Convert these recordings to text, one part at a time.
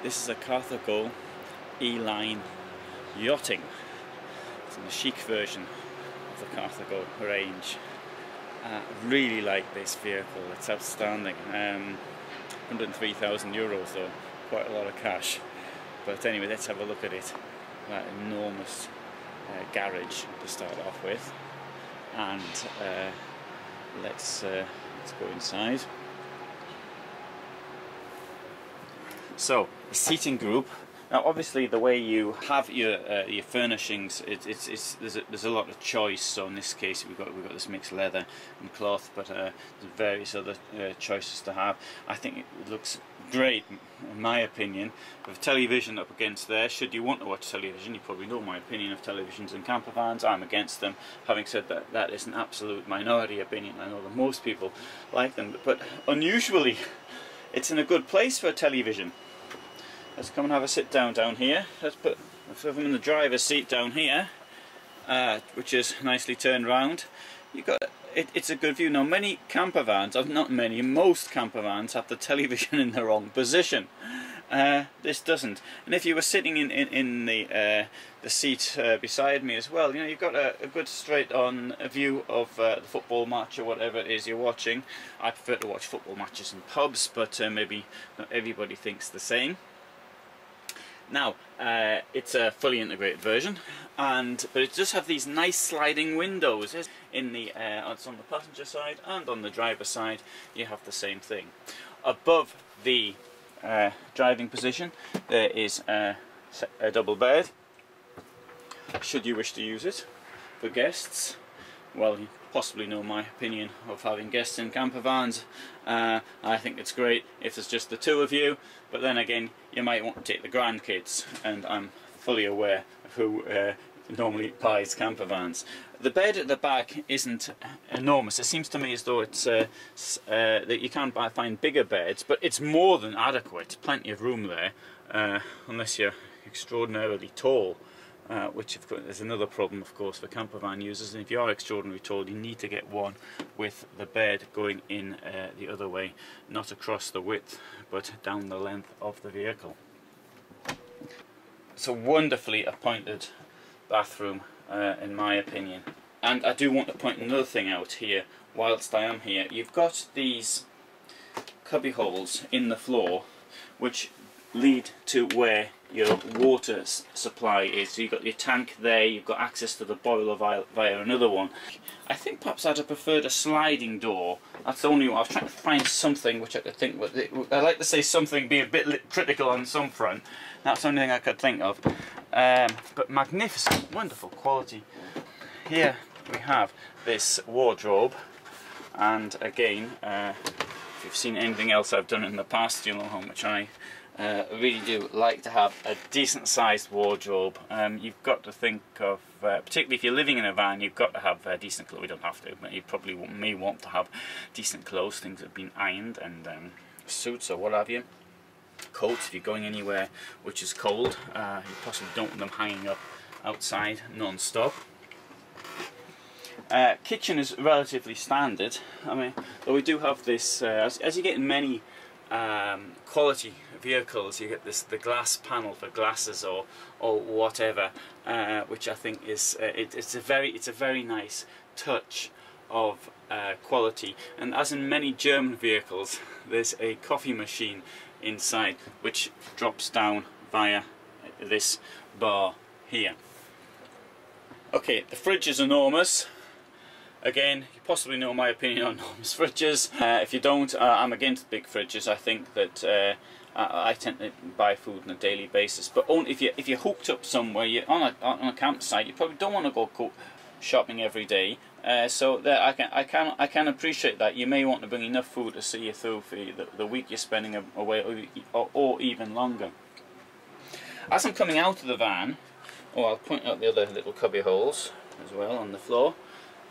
This is a Carthago E-line yachting. It's in the chic version of the Carthago range. Really like this vehicle, it's outstanding. 103,000 euros though, quite a lot of cash. But anyway, let's have a look at it. That enormous garage to start off with, and let's go inside. So, the seating group. Now, obviously, the way you have your furnishings, there's a lot of choice. So in this case, we've got this mixed leather and cloth, but there's various other choices to have. I think it looks great, in my opinion. With television up against there, should you want to watch television, you probably know my opinion of televisions and camper vans. I'm against them. Having said that, that is an absolute minority opinion. I know that most people like them, but unusually, it's in a good place for a television. Let's come and have a sit down here. Let's put them in the driver's seat down here, which is nicely turned round. You got it's a good view. Now, many camper vans, not many, most camper vans have the television in the wrong position. This doesn't. And if you were sitting in the seat beside me as well, you know, you've got a good straight-on view of the football match or whatever it is you're watching. I prefer to watch football matches in pubs, but maybe not everybody thinks the same. Now, it's a fully integrated version, but it does have these nice sliding windows. It's on the passenger side and on the driver's side. You have the same thing. Above the driving position, there is a double bed. Should you wish to use it for guests, well, you possibly know my opinion of having guests in camper vans. I think it's great if there's just the two of you, but then again, you might want to take the grandkids, and I'm fully aware of who normally buys camper vans. The bed at the back isn't enormous. It seems to me as though it's that you can find bigger beds, but it's more than adequate. Plenty of room there, unless you're extraordinarily tall. Which of course is another problem, of course, for camper van users. And if you are extraordinarily tall, you need to get one with the bed going in the other way, not across the width, but down the length of the vehicle. It's a wonderfully appointed bathroom, in my opinion. And I do want to point another thing out here, whilst I am here. You've got these cubby holes in the floor, which lead to where your water supply is. So you've got your tank there, you've got access to the boiler via another one. I think perhaps I'd have preferred a sliding door. That's the only one. I was trying to find something which I could think of. I like to say something, be a bit critical on some front. That's the only thing I could think of. But magnificent, wonderful quality. Here we have this wardrobe, and again, if you've seen anything else I've done in the past, you'll know how much I really do like to have a decent sized wardrobe. You've got to think of, particularly if you're living in a van, you've got to have decent clothes. You don't have to, but you probably may want to have decent clothes, things that have been ironed, and suits or what have you. Coats if you're going anywhere which is cold. You possibly don't want them hanging up outside non-stop. Kitchen is relatively standard. I mean, though we do have this, as you get in many quality vehicles, you get the glass panel for glasses or whatever, which I think is it's a very nice touch of quality. And as in many German vehicles, there's a coffee machine inside which drops down via this bar here. Okay, the fridge is enormous. Again, you possibly know my opinion on enormous fridges. If you don't, I'm against big fridges. I think that I tend to buy food on a daily basis. But only if you're hooked up somewhere, you're on a campsite, you probably don't want to go shopping every day. So that I can appreciate that. You may want to bring enough food to see you through for the week you're spending away, or even longer. As I'm coming out of the van, I'll point out the other little cubby holes as well on the floor.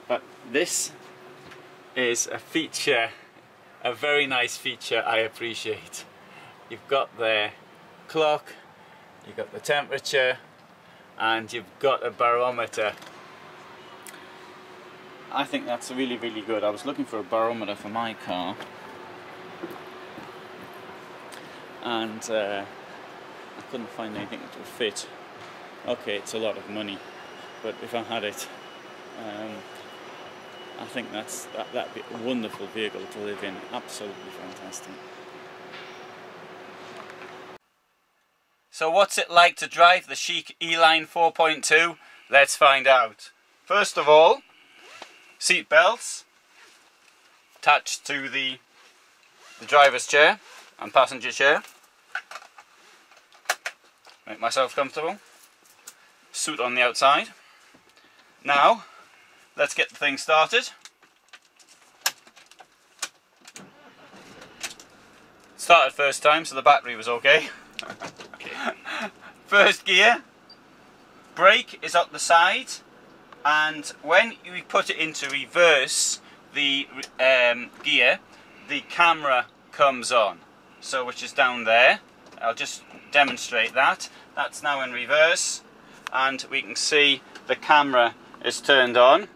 But this is a feature, a very nice feature I appreciate. You've got the clock, you've got the temperature, and you've got a barometer. I think that's really good. I was looking for a barometer for my car, and I couldn't find anything that would fit. Okay, it's a lot of money, but if I had it, I think that'd be a wonderful vehicle to live in. Absolutely fantastic. So what's it like to drive the chic E-Line 4.2? Let's find out. First of all, seat belts attached to the driver's chair and passenger chair. Make myself comfortable. Suit on the outside. Now, let's get the thing started. Started first time, so the battery was okay. First gear, brake is up the side, and when you put it into reverse, the gear, the camera comes on, so which is down there. I'll just demonstrate that. That's now in reverse, and we can see the camera is turned on.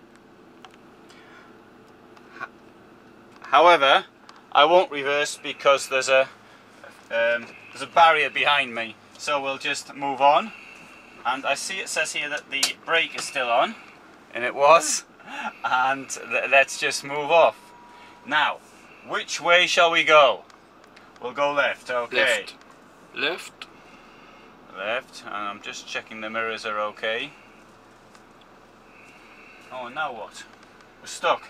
However, I won't reverse because there's a barrier behind me, so we'll just move on. And I see it says here that the brake is still on, and it was, and let's just move off. Now, which way shall we go? We'll go left, okay. Left. Left, and I'm just checking the mirrors are okay. Oh, and now what? We're stuck.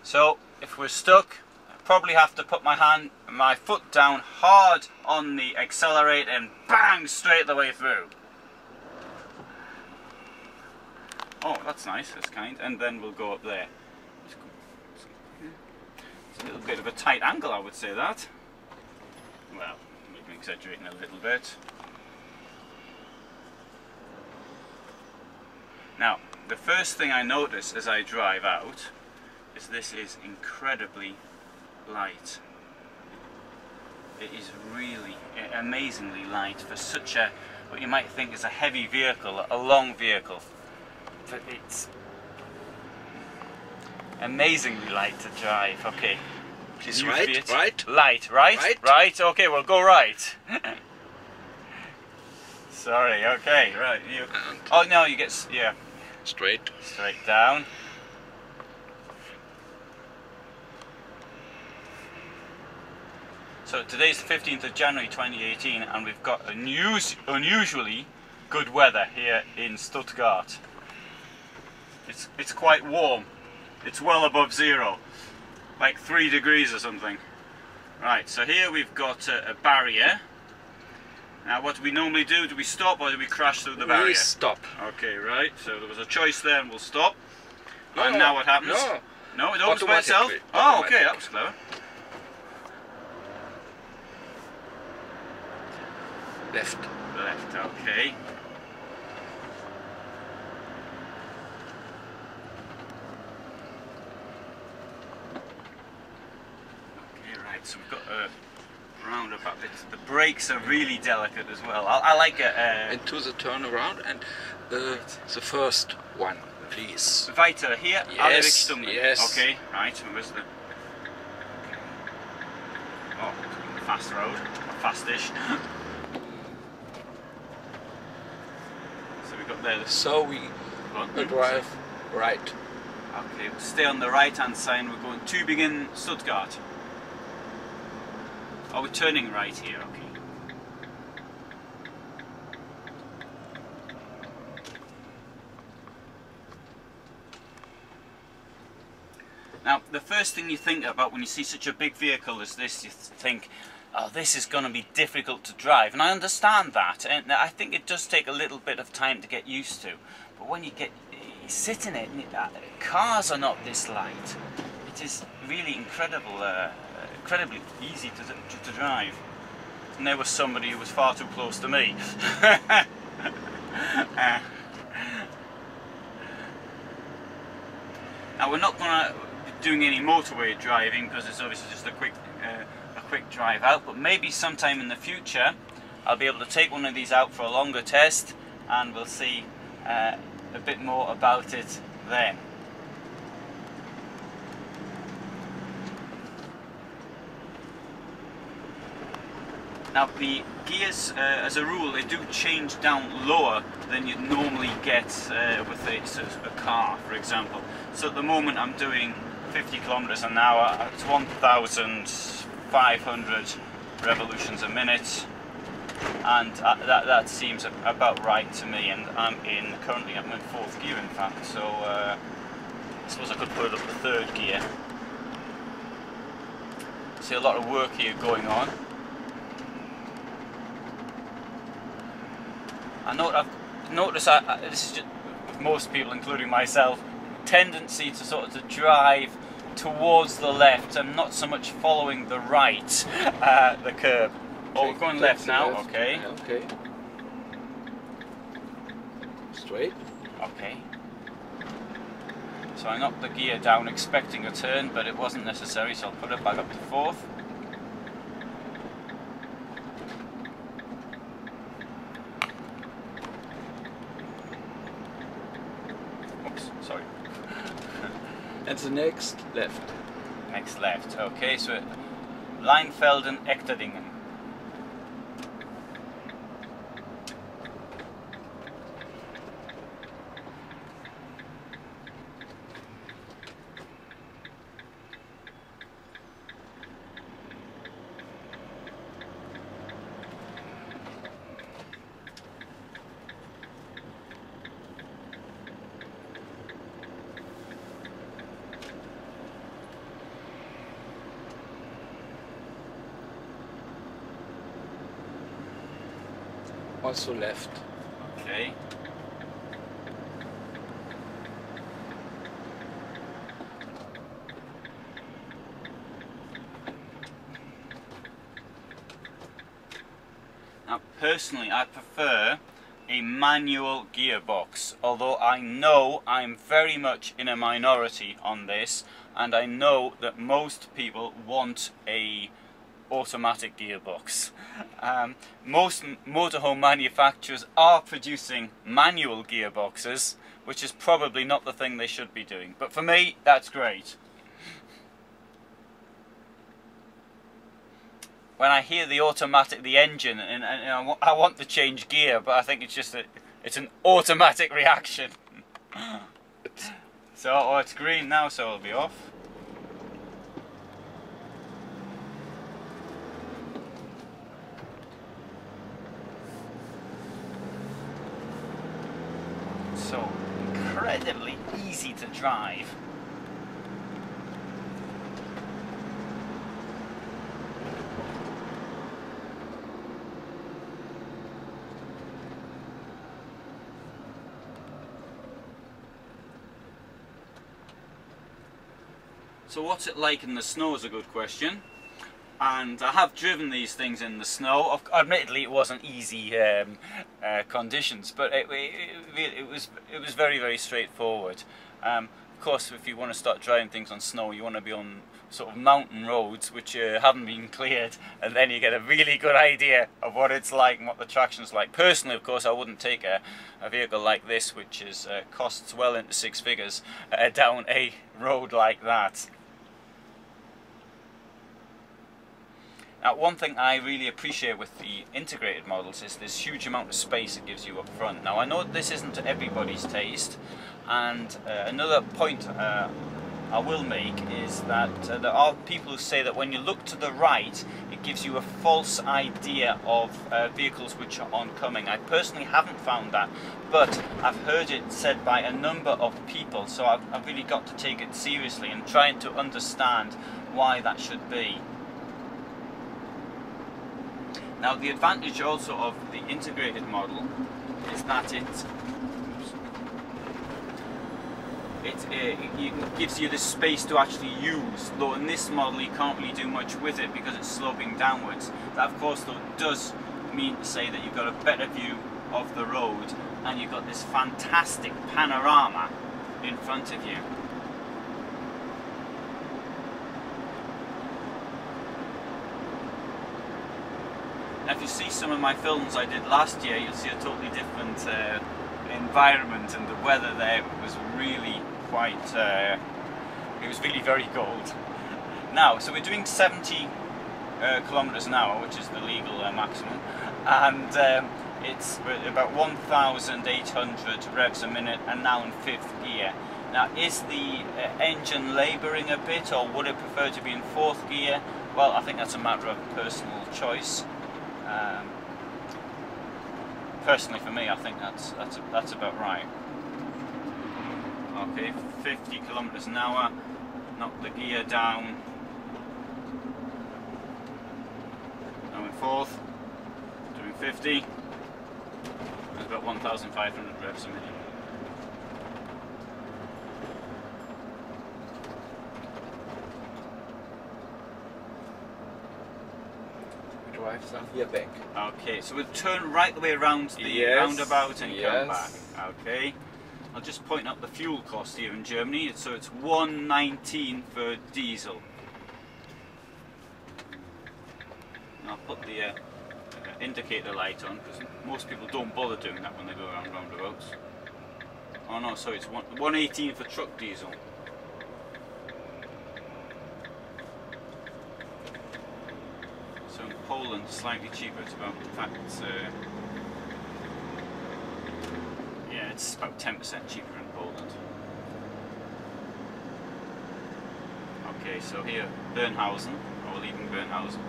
So, if we're stuck, I probably have to put my foot down hard on the accelerator and bang, straight the way through. Oh, that's nice, that's kind. And then we'll go up there. It's a little bit of a tight angle, I would say that. Well, maybe exaggerating a little bit. Now, the first thing I notice as I drive out is this is incredibly light. It is really amazingly light for such a, what you might think is a heavy vehicle, a long vehicle. But it's amazingly light to drive. Okay. Please right. Light, right? Okay, we'll go right. Sorry, okay, right. Oh no, you get, yeah. Straight Down. So today's the 15th of January 2018, and we've got unusually good weather here in Stuttgart. It's quite warm. It's well above zero, like 3 degrees or something. Right, so here we've got a barrier. Now what do we normally do? Do we stop or do we crash through the barrier? We stop. Okay, right, so there was a choice there and we'll stop. No, and now what happens? No, it opens by itself? Oh, okay, that was clever. Left, okay. So we've got a roundabout bit. The brakes are really delicate as well. I like it. Into the turnaround and the first one, please. Weiter here. Yes. Yes. Okay. Right. Where's the? Oh, fast road. Fastish. So we got there. So we drive right. Okay. We'll stay on the right-hand side. We're going to begin Stuttgart. Oh, we're turning right here, okay. Now, the first thing you think about when you see such a big vehicle as this, you think, oh, this is going to be difficult to drive. And I understand that, and I think it does take a little bit of time to get used to. But when you sit in it, cars are not this light. It is really incredible. Incredibly easy to drive. And there was somebody who was far too close to me. Now we're not going to be doing any motorway driving because it's obviously just a quick drive out, but maybe sometime in the future I'll be able to take one of these out for a longer test and we'll see a bit more about it then. Now the gears, as a rule, they do change down lower than you'd normally get with a car, for example. So at the moment I'm doing 50 kilometers an hour at 1,500 revolutions a minute, and that seems about right to me. And currently I'm in 4th gear, in fact. So I suppose I could put it up to 3rd gear. See a lot of work here going on. I've noticed this is just, with most people, including myself, tendency to sort of to drive towards the left and not so much following the right, the curb. Oh, we're going left now. Left. Okay. Okay. Straight. Okay. So I knocked the gear down expecting a turn, but it wasn't necessary, so I'll put it back up to 4th. Sorry. And the next left. Next left. Okay, so Leinfelden, Echterdingen. Also left. Okay. Now personally I prefer a manual gearbox, although I know I'm very much in a minority on this, and I know that most people want a automatic gearbox. Most motorhome manufacturers are producing manual gearboxes, which is probably not the thing they should be doing, but for me that's great. When I hear the automatic, the engine, and I want to change gear, but I think it's just it's an automatic reaction. So it's green now, so it'll be off. So incredibly easy to drive. So what's it like in the snow is a good question, and I have driven these things in the snow. Admittedly, it wasn't easy conditions, but it was very, very straightforward. Of course, if you want to start driving things on snow, you want to be on sort of mountain roads which haven't been cleared, and then you get a really good idea of what it's like and what the traction's like. Personally, of course, I wouldn't take a vehicle like this, which is costs well into 6 figures, down a road like that. Now, one thing I really appreciate with the integrated models is this huge amount of space it gives you up front. Now, I know this isn't to everybody's taste, and another point I will make is that there are people who say that when you look to the right, it gives you a false idea of vehicles which are oncoming. I personally haven't found that, but I've heard it said by a number of people, so I've really got to take it seriously and trying to understand why that should be. Now, the advantage also of the integrated model is that it gives you the space to actually use, though in this model you can't really do much with it because it's sloping downwards. That, of course, though, does mean to say that you've got a better view of the road and you've got this fantastic panorama in front of you. Now, if you see some of my films I did last year, you'll see a totally different environment, and the weather there was really quite, it was really very cold. Now, so we're doing 70 kilometers an hour, which is the legal maximum, and it's about 1,800 revs a minute, and now in 5th gear. Now, is the engine labouring a bit, or would it prefer to be in 4th gear? Well, I think that's a matter of personal choice. Personally, for me, I think that's about right. Okay, 50 kilometers an hour. Knock the gear down. Now in 4th, doing 50. That's about 1,500 revs a minute. Drive some here back. Okay, so we'll turn right the way around the roundabout and come back. Okay, I'll just point out the fuel cost here in Germany. So it's 1.19 for diesel. And I'll put the indicator light on, because most people don't bother doing that when they go around roundabouts. Oh no, so it's 1.18 for truck diesel. So in Poland, slightly cheaper. It's about, in fact, yeah, it's about 10% cheaper in Poland. Okay, so here, Bernhausen, or we're leaving Bernhausen.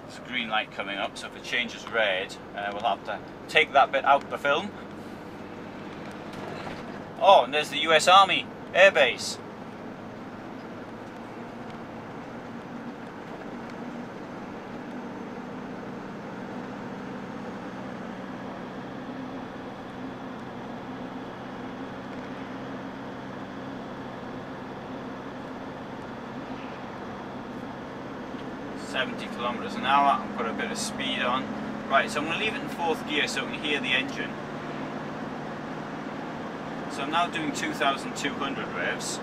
There's a green light coming up, so if it changes red, we'll have to take that bit out of the film. Oh, and there's the US Army Air Base. Kilometers an hour, I've got a bit of speed on. Right, so I'm going to leave it in 4th gear so we can hear the engine. So I'm now doing 2,200 revs,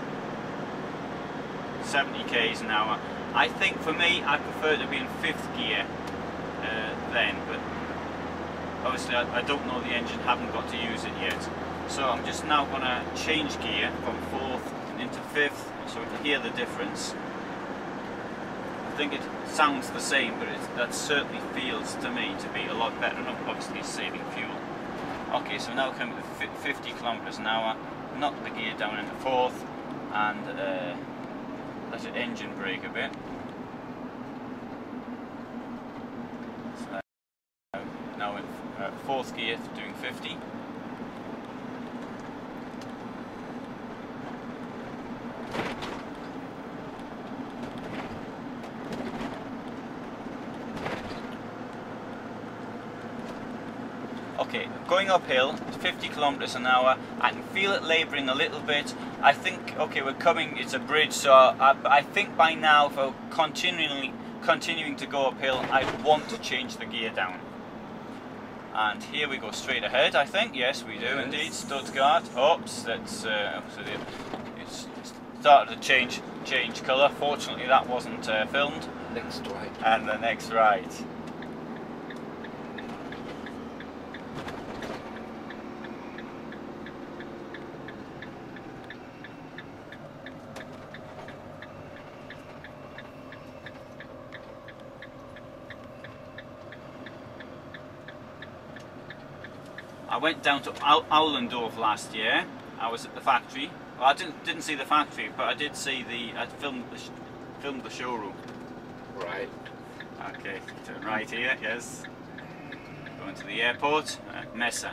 70 k's an hour. I think for me, I prefer to be in 5th gear then, but obviously I don't know the engine, haven't got to use it yet. So I'm just now going to change gear from 4th into 5th so we can hear the difference. I think it sounds the same, but that certainly feels to me to be a lot better, and obviously saving fuel. Okay, so now coming to 50 kilometers an hour, knock the gear down into 4th, and let it engine brake a bit. So now in 4th gear, doing 50. Okay, going uphill, 50 kilometers an hour, I can feel it labouring a little bit. I think, okay, we're coming, it's a bridge, so I think by now, if I'm continuing to go uphill, I want to change the gear down. And here we go straight ahead, I think. Yes, we do indeed. Stuttgart. Oops, that's so it's started to change colour. Fortunately, that wasn't filmed. Next right. And the next right. I went down to Aulendorf last year. I was at the factory. Well, I didn't see the factory, but I did see I filmed the showroom. Right. Okay, turn right here. Yes. Going to the airport. Messe.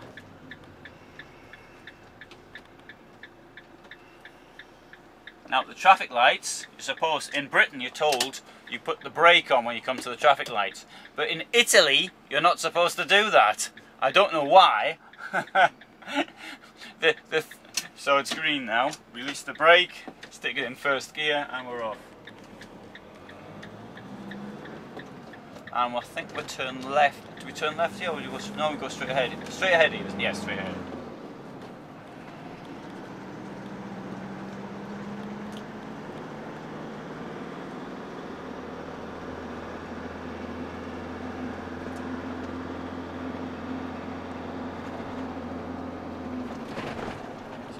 Now the traffic lights, you're supposed, in Britain you're told you put the brake on when you come to the traffic lights, but in Italy you're not supposed to do that. I don't know why. So it's green now. Release the brake, stick it in 1st gear, and we're off. And I think we turn left. Do we turn left here, or do we go? No, we go straight ahead. Straight ahead, even. Yes, straight ahead.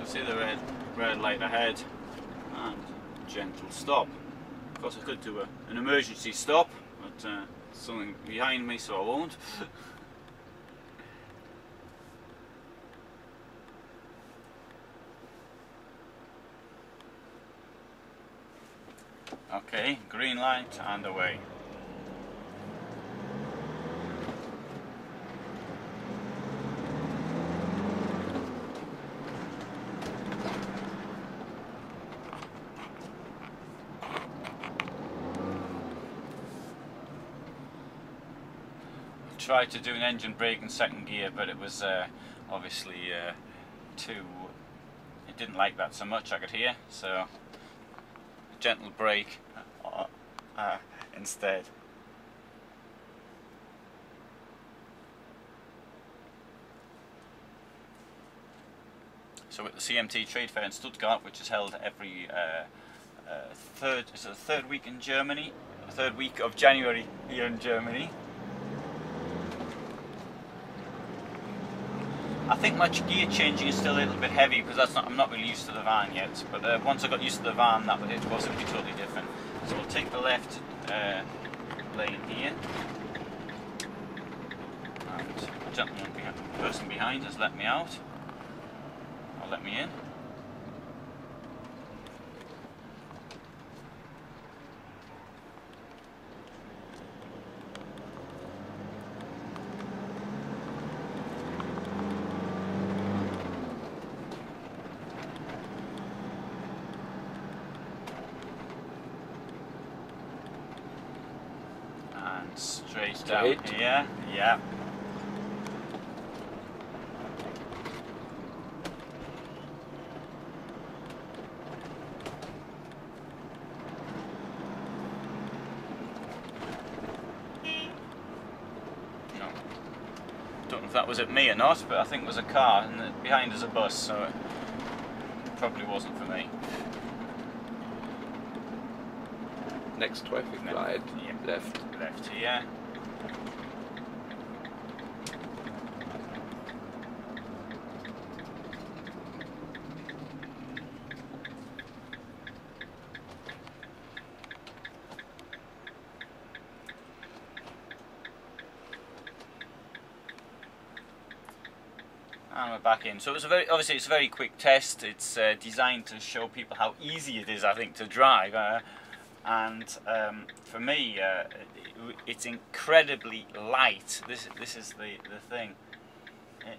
See the red light ahead, and gentle stop. Of course I could do an emergency stop, something behind me, so I won't. Okay, green light and away. Tried to do an engine brake in second gear, but it was obviously it didn't like that so much, I could hear, so gentle brake instead. So at the CMT Trade Fair in Stuttgart, which is held every third week in Germany, third week of January here in Germany. I think my gear changing is still a little bit heavy because I'm not really used to the van yet. But once I got used to the van, it was going to be totally different. So we'll take the left lane here, and the gentleman, person behind has let me out. Or let me in. Straight down here, yeah. No. Don't know if that was at me or not, but I think it was a car, and behind is a bus, so it probably wasn't for me. Next traffic light, yeah. Left here. And we're back in. So it was obviously it's a very quick test. It's designed to show people how easy it is, I think, to drive. And for me, it's incredibly light. This is the thing.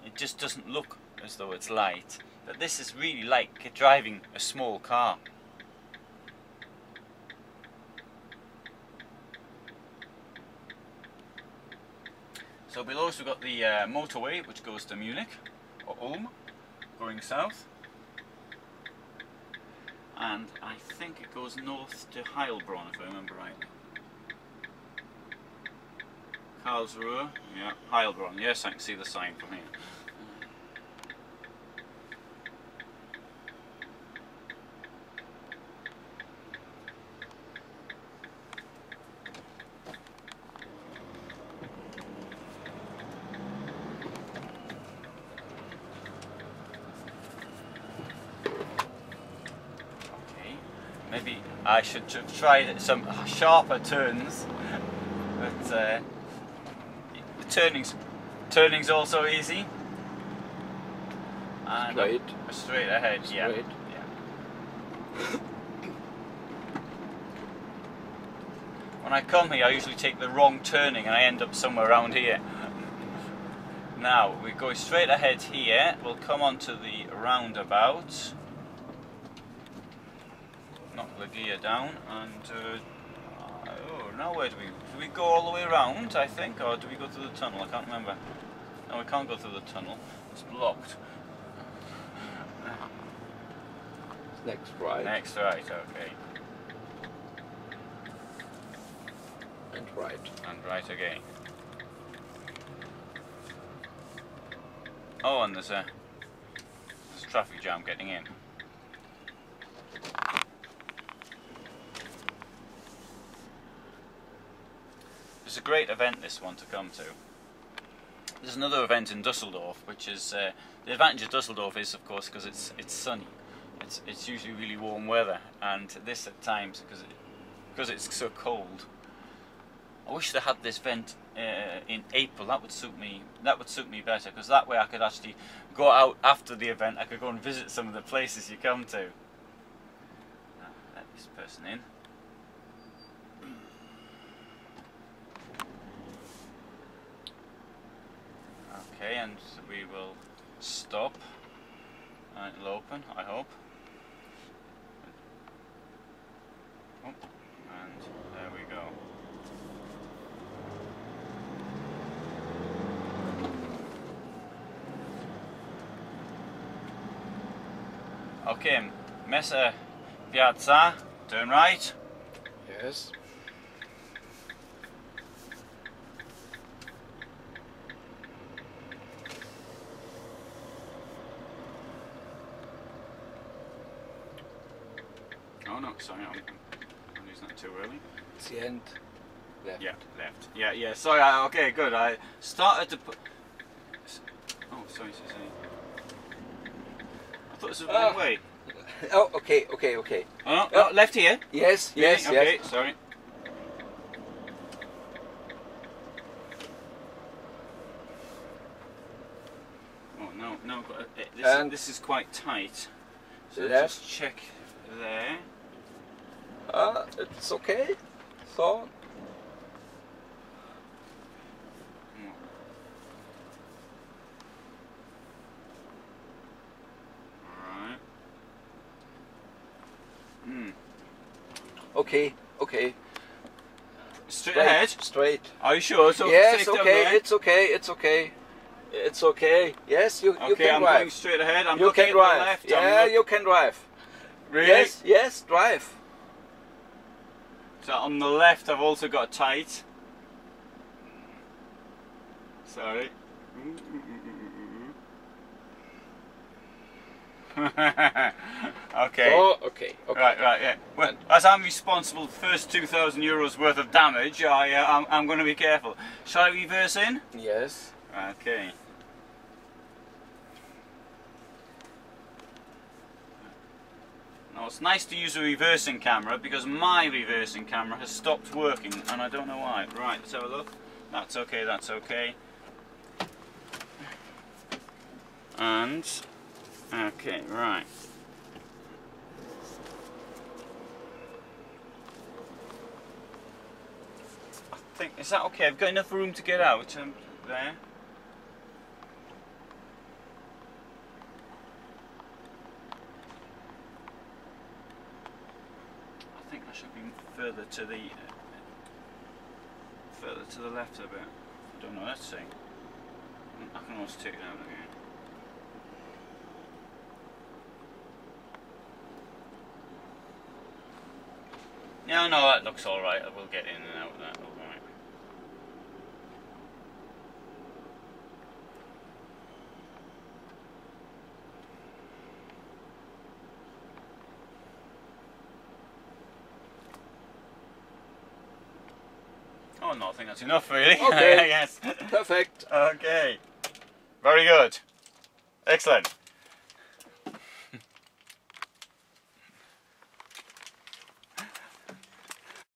It just doesn't look as though it's light, but this is really like driving a small car. So below us we've got the motorway, which goes to Munich or Ulm, going south. And I think it goes north to Heilbronn, if I remember rightly. Karlsruhe, yeah, Heilbronn, yes, I can see the sign from here. Maybe I should have tried some sharper turns, but the turning's also easy. And straight ahead, yeah. Yeah. When I come here, I usually take the wrong turning and I end up somewhere around here. Now we go straight ahead here. We'll come onto the roundabout. Knock the gear down, and oh, now where do we go all the way around, I think, or do we go through the tunnel? I can't remember. No, we can't go through the tunnel, it's blocked. Next right. Next right, okay. And right. And right again. Oh, and there's a traffic jam getting in. It's a great event, this one, to come to. There's another event in Dusseldorf, which is the advantage of Dusseldorf is, of course, because it's sunny. It's usually really warm weather, and this at times because it's so cold, I wish they had this vent in April. That would suit me. That would suit me better, because that way I could actually go out after the event. I could go and visit some of the places you come to. Let this person in. Okay, and we will stop. And it'll open, I hope. Oh, and there we go. Okay, Messa Piazza, turn right. Yes. Oh no, sorry, I'm using that too early. It's the end. Left. Yeah, left. Yeah, yeah, sorry, okay, good. I started to put... Oh, sorry. I thought this was the wrong way. Oh, okay. Oh, no, left here. Yes, yes, Okay, yes. sorry. Oh, no, this is quite tight. So Left. just check there. It's okay. So. Alright. Okay. Straight ahead. Straight. Are you sure? So Yes, safe down okay. there? It's okay. Yes, you Okay, can I'm drive. going straight ahead. I'm You looking can at drive. the left. Yeah, you can drive. Really? Yes, drive. So on the left I've also got tight. Sorry. Okay. Oh, okay. Right, yeah. Well, as I'm responsible for the first €2,000 worth of damage, I'm going to be careful. Shall I reverse in? Yes. Okay. Now it's nice to use a reversing camera, because my reversing camera has stopped working and I don't know why. Right, let's have a look. That's okay. And, okay, right. I think, is that okay? I've got enough room to get out there. I think I should be further to the left a bit. I don't know, let's see. I can always take it out again. Yeah, no, that looks alright. I will get in and out of that, alright. Oh no, I think that's enough really. Okay. Yes. Perfect. Okay. Very good. Excellent.